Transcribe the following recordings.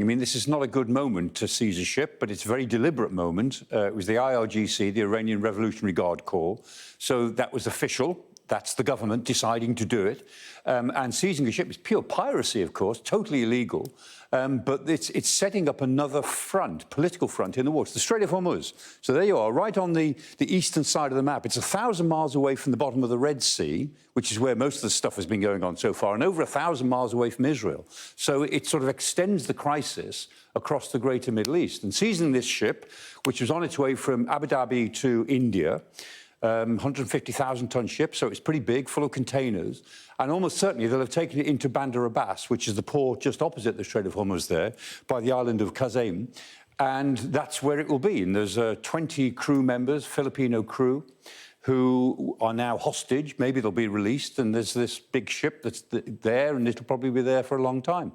I mean, this is not a good moment to seize a ship, but it's a very deliberate moment. It was the IRGC, the Iranian Revolutionary Guard Corps. So that was official. That's the government deciding to do it. And seizing a ship is pure piracy, of course, totally illegal. But it's setting up another front, political front in the water, the Strait of Hormuz. So there you are, right on the eastern side of the map. It's 1,000 miles away from the bottom of the Red Sea, which is where most of the stuff has been going on so far, and over 1,000 miles away from Israel. So it sort of extends the crisis across the greater Middle East. And seizing this ship, which was on its way from Abu Dhabi to India, 150,000-ton ship, so it's pretty big, full of containers. And almost certainly they'll have taken it into Bandar Abbas, which is the port just opposite the Strait of Hormuz there, by the island of Qasem. And that's where it will be. And there's 20 crew members, Filipino crew, who are now hostage. Maybe they'll be released. And there's this big ship that's there, and it'll probably be there for a long time.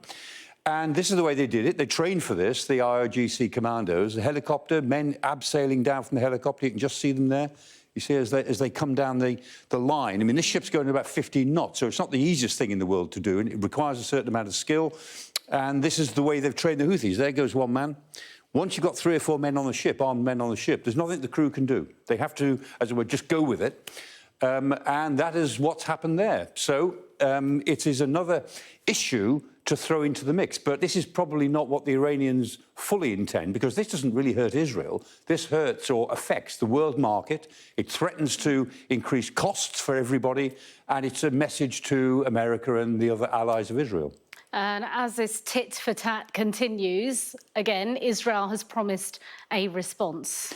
And this is the way they did it. They trained for this, the IRGC commandos, a helicopter, men abseiling down from the helicopter. You can just see them there. You see, as they come down the line. I mean, this ship's going about 15 knots, so it's not the easiest thing in the world to do, and it requires a certain amount of skill. And this is the way they've trained the Houthis. There goes one man. Once you've got 3 or 4 men on the ship, armed men on the ship, there's nothing the crew can do. They have to, as it were, just go with it. And that is what's happened there. So it is another issue to throw into the mix. But this is probably not what the Iranians fully intend, because this doesn't really hurt Israel. This hurts or affects the world market. It threatens to increase costs for everybody. And it's a message to America and the other allies of Israel. And as this tit-for-tat continues, again, Israel has promised a response.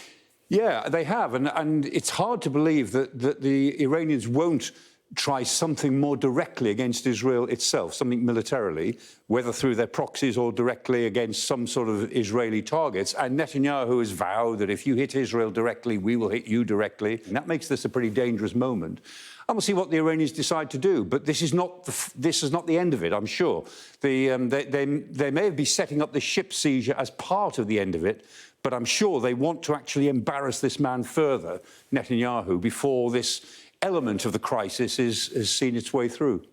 Yeah, they have. And it's hard to believe that the Iranians won't try something more directly against Israel itself, something militarily, whether through their proxies or directly against some sort of Israeli targets. And Netanyahu has vowed that if you hit Israel directly, we will hit you directly. And that makes this a pretty dangerous moment. And we'll see what the Iranians decide to do. But this is not the end of it, I'm sure. They may be setting up the ship seizure as part of the end of it, but I'm sure they want to actually embarrass this man further, Netanyahu, before this element of the crisis has seen its way through.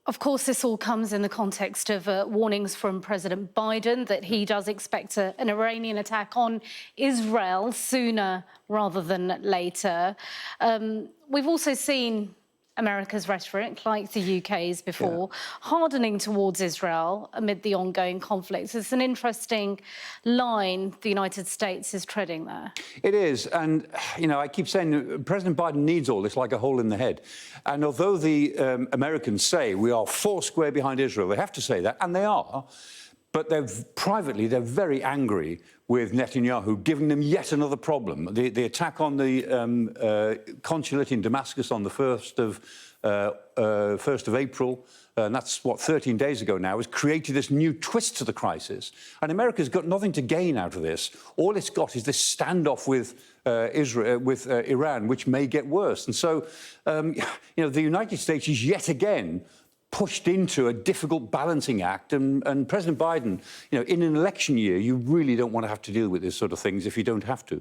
Of course, this all comes in the context of warnings from President Biden that he does expect an Iranian attack on Israel sooner rather than later. We've also seen America's rhetoric, like the UK's before, hardening towards Israel amid the ongoing conflicts. It's an interesting line the United States is treading there. It is. And, you know, I keep saying President Biden needs all this like a hole in the head. And although the Americans say we are foursquare behind Israel, they have to say that, and they are. But privately, they're very angry with Netanyahu, giving them yet another problem. The attack on the consulate in Damascus on the 1st of April, and that's, what, 13 days ago now, has created this new twist to the crisis. And America's got nothing to gain out of this. All it's got is this standoff with Iran, which may get worse. And so, you know, the United States is yet again pushed into a difficult balancing act. And President Biden, you know, in an election year, you really don't want to have to deal with this sort of things if you don't have to.